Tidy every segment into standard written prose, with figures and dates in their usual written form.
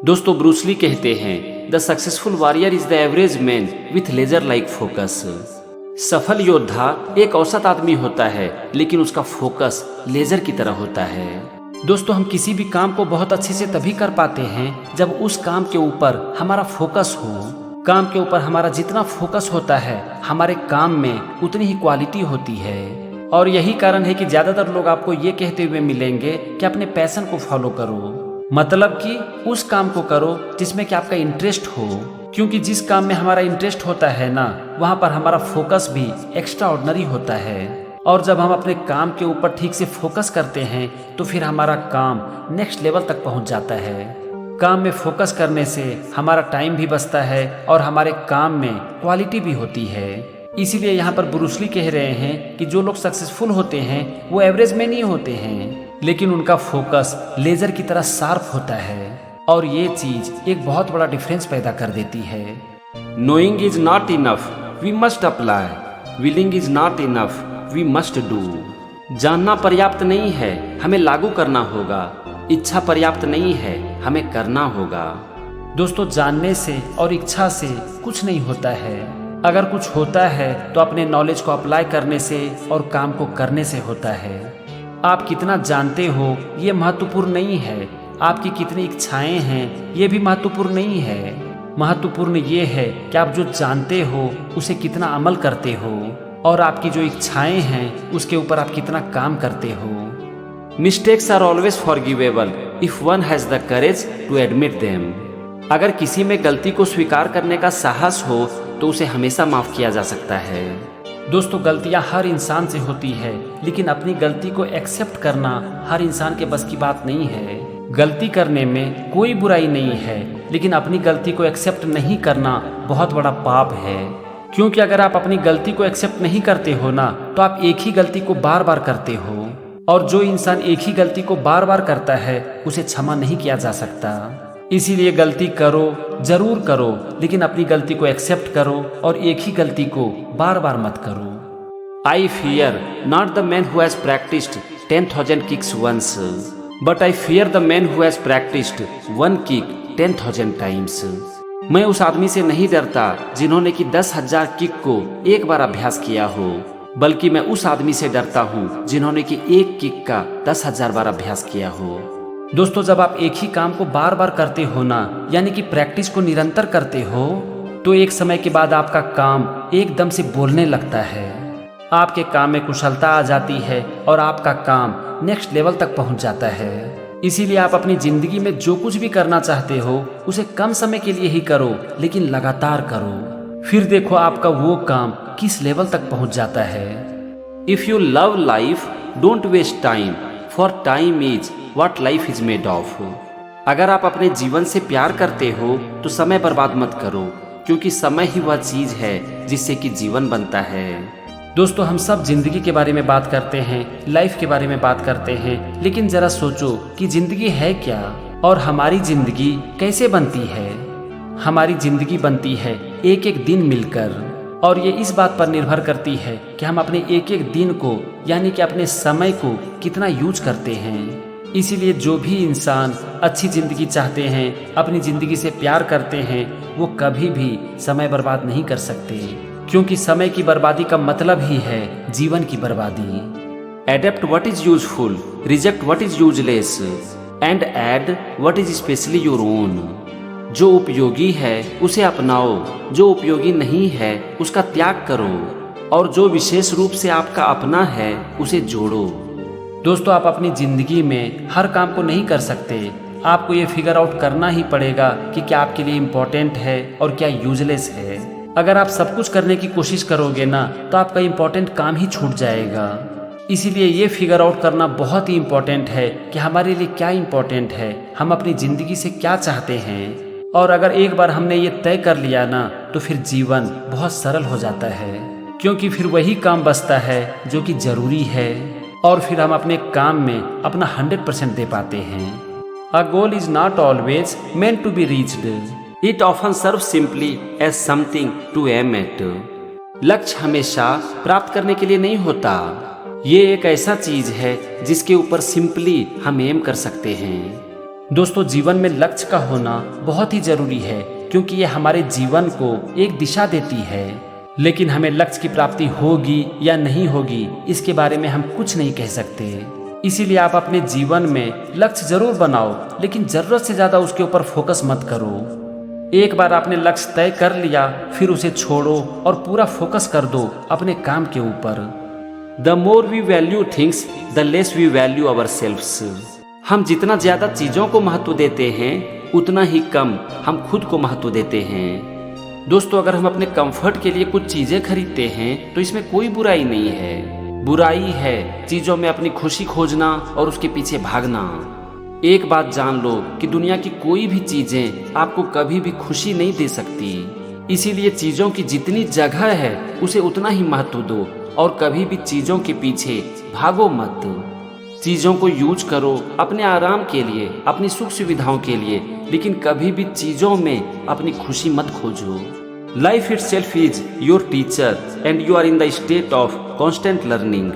दोस्तों Bruce Lee कहते हैं the successful warrior is the average man with laser like focus. सफल योद्धा एक औसत आदमी होता है लेकिन उसका फोकस लेजर की तरह होता है। दोस्तों हम किसी भी काम को बहुत अच्छे से तभी कर पाते हैं जब उस काम के ऊपर हमारा फोकस हो। काम के ऊपर हमारा जितना फोकस होता है हमारे काम में उतनी ही क्वालिटी होती है। और यही कारण है कि ज्यादातर लोग आपको ये कहते हुए मिलेंगे कि अपने पैशन को फॉलो करो, मतलब कि उस काम को करो जिसमें कि आपका इंटरेस्ट हो। क्योंकि जिस काम में हमारा इंटरेस्ट होता है ना, वहाँ पर हमारा फोकस भी एक्स्ट्रा ऑर्डिनरी होता है। और जब हम अपने काम के ऊपर ठीक से फोकस करते हैं तो फिर हमारा काम नेक्स्ट लेवल तक पहुँच जाता है। काम में फोकस करने से हमारा टाइम भी बचता है और हमारे काम में क्वालिटी भी होती है। इसीलिए यहाँ पर ब्रूस ली कह रहे हैं कि जो लोग सक्सेसफुल होते हैं वो एवरेज में नहीं होते हैं, लेकिन उनका फोकस लेजर की तरह शार्प होता है। और ये चीज एक बहुत बड़ा डिफरेंस पैदा कर देती है। Knowing is not enough, we must apply. Willing is not enough, we must do. जानना पर्याप्त नहीं है, हमें लागू करना होगा। इच्छा पर्याप्त नहीं है, हमें करना होगा। दोस्तों जानने से और इच्छा से कुछ नहीं होता है। अगर कुछ होता है तो अपने नॉलेज को अप्लाई करने से और काम को करने से होता है। आप कितना जानते हो ये महत्वपूर्ण नहीं है, आपकी कितनी इच्छाएं हैं ये भी महत्वपूर्ण नहीं है। महत्वपूर्ण ये है कि आप जो जानते हो उसे कितना अमल करते हो और आपकी जो इच्छाएं हैं उसके ऊपर आप कितना काम करते हो। Mistakes are always forgivable if one has the courage to admit them. अगर किसी में गलती को स्वीकार करने का साहस हो तो उसे हमेशा माफ किया जा सकता है। दोस्तों गलतियां हर इंसान से होती है, लेकिन अपनी गलती को एक्सेप्ट करना हर इंसान के बस की बात नहीं है। गलती करने में कोई बुराई नहीं है, लेकिन अपनी गलती को एक्सेप्ट नहीं करना बहुत बड़ा पाप है। क्योंकि अगर आप अपनी गलती को एक्सेप्ट नहीं करते हो ना, तो आप एक ही गलती को बार बार करते हो। और जो इंसान एक ही गलती को बार बार करता है उसे क्षमा नहीं किया जा सकता। इसीलिए गलती करो, जरूर करो, लेकिन अपनी गलती को एक्सेप्ट करो और एक ही गलती को बार बार मत करो। I fear not the man who has practised 10,000 kicks once, but I fear the man who has practised 1 kick 10,000 times. मैं उस आदमी से नहीं डरता जिन्होंने कि 10,000 किक को एक बार अभ्यास किया हो, बल्कि मैं उस आदमी से डरता हूँ जिन्होंने कि एक किक का 10,000 बार अभ्यास किया हो। दोस्तों जब आप एक ही काम को बार बार करते हो ना, यानी कि प्रैक्टिस को निरंतर करते हो, तो एक समय के बाद आपका काम एकदम से बोलने लगता है। आपके काम में कुशलता आ जाती है और आपका काम नेक्स्ट लेवल तक पहुंच जाता है। इसीलिए आप अपनी जिंदगी में जो कुछ भी करना चाहते हो उसे कम समय के लिए ही करो, लेकिन लगातार करो। फिर देखो आपका वो काम किस लेवल तक पहुंच जाता है। If you love life don't waste time, for time is what life is made of. अगर आप अपने जीवन से प्यार करते हो तो समय बर्बाद मत करो, क्योंकि समय ही वह चीज है जिससे कि जीवन बनता है। दोस्तों हम सब जिंदगी के बारे में बात करते हैं, लाइफ के बारे में बात करते हैं, लेकिन जरा सोचो कि जिंदगी है क्या और हमारी जिंदगी कैसे बनती है। हमारी जिंदगी बनती है एक एक दिन मिलकर, और ये इस बात पर निर्भर करती है कि हम अपने एक एक दिन को, यानी कि अपने समय को कितना यूज करते हैं। इसीलिए जो भी इंसान अच्छी जिंदगी चाहते हैं, अपनी जिंदगी से प्यार करते हैं, वो कभी भी समय बर्बाद नहीं कर सकते, क्योंकि समय की बर्बादी का मतलब ही है जीवन की बर्बादी। Adapt what is useful, reject what is useless, and add what is specially your own. जो उपयोगी है उसे अपनाओ, जो उपयोगी नहीं है उसका त्याग करो, और जो विशेष रूप से आपका अपना है उसे जोड़ो। दोस्तों आप अपनी जिंदगी में हर काम को नहीं कर सकते। आपको ये फिगर आउट करना ही पड़ेगा कि क्या आपके लिए इम्पोर्टेंट है और क्या यूजलेस है। अगर आप सब कुछ करने की कोशिश करोगे ना, तो आपका इम्पोर्टेंट काम ही छूट जाएगा। इसीलिए ये फिगर आउट करना बहुत ही इम्पोर्टेंट है कि हमारे लिए क्या इम्पोर्टेंट है, हम अपनी जिंदगी से क्या चाहते हैं। और अगर एक बार हमने ये तय कर लिया ना, तो फिर जीवन बहुत सरल हो जाता है, क्योंकि फिर वही काम बचता है जो कि जरूरी है, और फिर हम अपने काम में अपना 100% दे पाते हैं। A goal is not always meant to be reached, it often serve simply as something to aim at. लक्ष्य हमेशा प्राप्त करने के लिए नहीं होता, ये एक ऐसा चीज है जिसके ऊपर सिंपली हम एम कर सकते हैं। दोस्तों, जीवन में लक्ष्य का होना बहुत ही जरूरी है, क्योंकि ये हमारे जीवन को एक दिशा देती है। लेकिन हमें लक्ष्य की प्राप्ति होगी या नहीं होगी, इसके बारे में हम कुछ नहीं कह सकते। इसीलिए आप अपने जीवन में लक्ष्य जरूर बनाओ, लेकिन जरूरत से ज्यादा उसके ऊपर फोकस मत करो। एक बार आपने लक्ष्य तय कर लिया, फिर उसे छोड़ो और पूरा फोकस कर दो अपने काम के ऊपर। The more we value things the less we value our selves. हम जितना ज्यादा चीजों को महत्व देते हैं, उतना ही कम हम खुद को महत्व देते हैं। दोस्तों, अगर हम अपने कंफर्ट के लिए कुछ चीजें खरीदते हैं तो इसमें कोई बुराई नहीं है। बुराई है चीजों में अपनी खुशी खोजना और उसके पीछे भागना। एक बात जान लो कि दुनिया की कोई भी चीजें आपको कभी भी खुशी नहीं दे सकती। इसीलिए चीजों की जितनी जगह है उसे उतना ही महत्व दो और कभी भी चीजों के पीछे भागो मत। चीजों को यूज करो अपने आराम के लिए, अपनी सुख सुविधाओं के लिए, लेकिन कभी भी चीजों में अपनी खुशी मत खोजो। Life itself is your teacher and you are in the state of constant learning.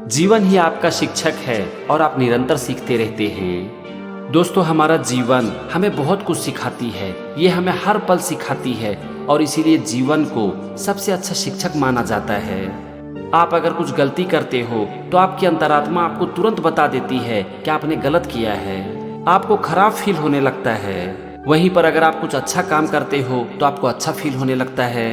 जीवन ही आपका शिक्षक है और आप निरंतर सीखते रहते हैं। दोस्तों, हमारा जीवन हमें बहुत कुछ सिखाती है, ये हमें हर पल सिखाती है और इसीलिए जीवन को सबसे अच्छा शिक्षक माना जाता है। आप अगर कुछ गलती करते हो तो आपकी अंतरात्मा आपको तुरंत बता देती है कि आपने गलत किया है। आपको खराब फील होने लगता है। वहीं पर अगर आप कुछ अच्छा काम करते हो तो आपको अच्छा फील होने लगता है।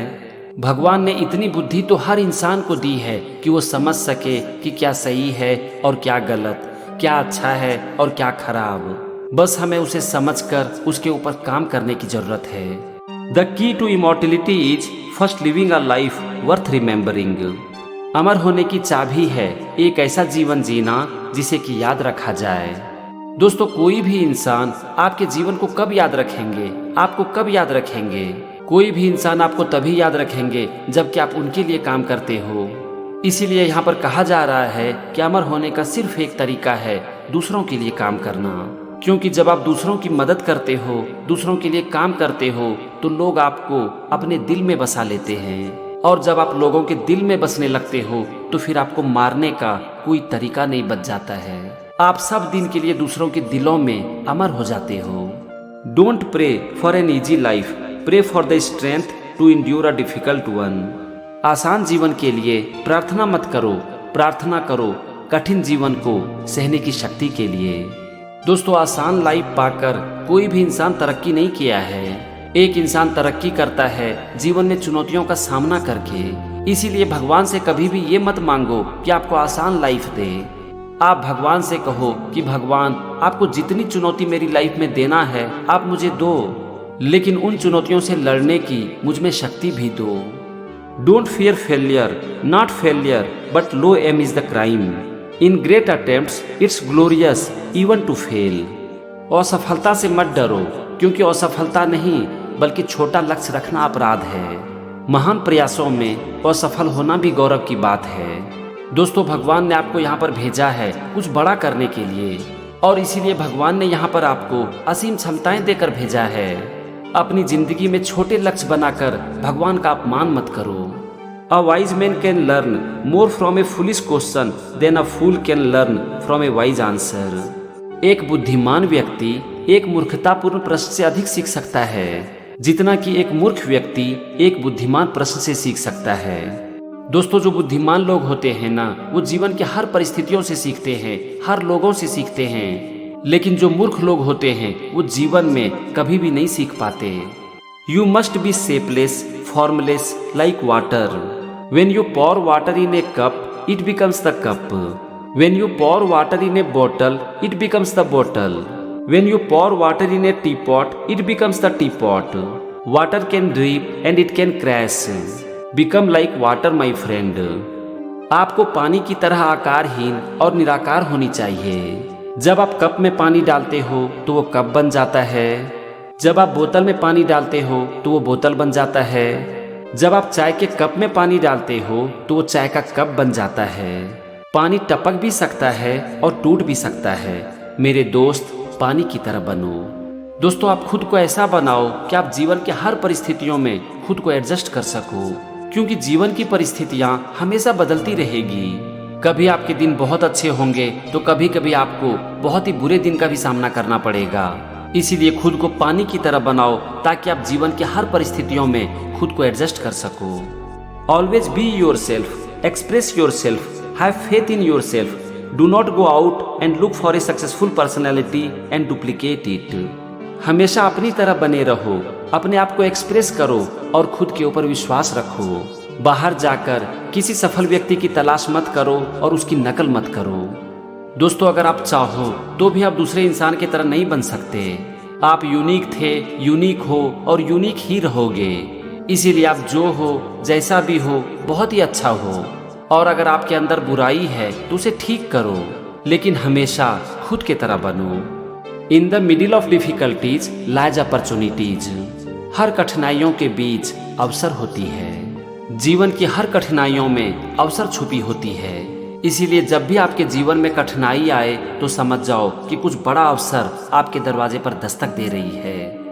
भगवान ने इतनी बुद्धि तो हर इंसान को दी है कि वो समझ सके कि क्या सही है और क्या गलत, क्या अच्छा है और क्या खराब। बस हमें उसे समझकर उसके ऊपर काम करने की जरूरत है। The key to immortality is first living a life worth remembering. अमर होने की चाबी है एक ऐसा जीवन जीना जिसे कि याद रखा जाए। दोस्तों, कोई भी इंसान आपके जीवन को कब याद रखेंगे, आपको कब याद रखेंगे? कोई भी इंसान आपको तभी याद रखेंगे जबकि आप उनके लिए काम करते हो। इसीलिए यहाँ पर कहा जा रहा है कि अमर होने का सिर्फ एक तरीका है, दूसरों के लिए काम करना। क्योंकि जब आप दूसरों की मदद करते हो, दूसरों के लिए काम करते हो, तो लोग आपको अपने दिल में बसा लेते हैं। और जब आप लोगों के दिल में बसने लगते हो तो फिर आपको मारने का कोई तरीका नहीं बच जाता है। आप सब दिन के लिए दूसरों के दिलों में अमर हो जाते हो। Don't pray for an easy life, pray for the strength to endure a difficult one. आसान जीवन के लिए प्रार्थना मत करो, प्रार्थना करो कठिन जीवन को सहने की शक्ति के लिए। दोस्तों, आसान लाइफ पाकर कोई भी इंसान तरक्की नहीं किया है। एक इंसान तरक्की करता है जीवन में चुनौतियों का सामना करके। इसीलिए भगवान से कभी भी ये मत मांगो कि आपको आसान लाइफ दे। आप भगवान से कहो कि भगवान, आपको जितनी चुनौती मेरी लाइफ में देना है आप मुझे दो, लेकिन उन चुनौतियों से लड़ने की मुझ में शक्ति भी दो। Don't fear failure, not failure but low aim is the crime. In great attempts it's glorious even to fail. असफलता से मत डरो, क्योंकि असफलता नहीं बल्कि छोटा लक्ष्य रखना अपराध है। महान प्रयासों में असफल होना भी गौरव की बात है। दोस्तों, भगवान ने आपको यहाँ पर भेजा है कुछ बड़ा करने के लिए, और इसीलिए भगवान ने यहाँ पर आपको असीम क्षमताएं देकर भेजा है। अपनी जिंदगी में छोटे लक्ष्य बनाकर भगवान का अपमान मत करो। A wise man can learn more from a foolish question than a fool can learn from a wise answer. एक बुद्धिमान व्यक्ति एक मूर्खतापूर्ण प्रश्न से अधिक सीख सकता है जितना कि एक मूर्ख व्यक्ति एक बुद्धिमान प्रश्न से सीख सकता है। दोस्तों, जो बुद्धिमान लोग होते हैं ना, वो जीवन के हर परिस्थितियों से सीखते हैं, हर लोगों से सीखते हैं। लेकिन जो मूर्ख लोग होते हैं वो जीवन में कभी भी नहीं सीख पाते। You must be shapeless, formless like water. When you pour water in a cup it becomes the cup. When you pour water in a bottle it becomes the bottle. When you pour water in a teapot, it becomes the teapot. Water can drip and it can crash. Become like water, my friend. आपको पानी की तरह आकारहीन और निराकार होनी चाहिए। जब आप कप में पानी डालते हो तो वो कप बन जाता है। जब आप बोतल में पानी डालते हो तो वो बोतल बन जाता है। जब आप चाय के कप में पानी डालते हो तो वो चाय का कप बन जाता है। पानी टपक भी सकता है और टूट भी सकता है। मेरे दोस्त, पानी की तरह बनो। दोस्तों, आप खुद को ऐसा बनाओ कि आप जीवन के हर परिस्थितियों में खुद को एडजस्ट कर सको, क्योंकि जीवन की परिस्थितियां हमेशा बदलती रहेगी। कभी आपके दिन बहुत अच्छे होंगे तो कभी कभी आपको बहुत ही बुरे दिन का भी सामना करना पड़ेगा। इसीलिए खुद को पानी की तरह बनाओ ताकि आप जीवन की हर परिस्थितियों में खुद को एडजस्ट कर सको। Always be your self, express your self, have faith in your self, do not go out and look for a successful personality and duplicate it. हमेशा अपनी तरह बने रहो, अपने आप को एक्सप्रेस करो और खुद के ऊपर विश्वास रखो। बाहर जाकर किसी सफल व्यक्ति की तलाश मत करो और उसकी नकल मत करो। दोस्तों, अगर आप चाहो तो भी आप दूसरे इंसान की तरह नहीं बन सकते। आप यूनिक थे, यूनिक हो और यूनिक ही रहोगे। इसीलिए आप जो हो, जैसा भी हो, बहुत ही अच्छा हो। और अगर आपके अंदर बुराई है तो उसे ठीक करो, लेकिन हमेशा खुद की तरह बनो। In the middle of difficulties lies opportunities. हर कठिनाइयों के बीच अवसर होती है। जीवन की हर कठिनाइयों में अवसर छुपी होती है। इसीलिए जब भी आपके जीवन में कठिनाई आए तो समझ जाओ कि कुछ बड़ा अवसर आपके दरवाजे पर दस्तक दे रही है।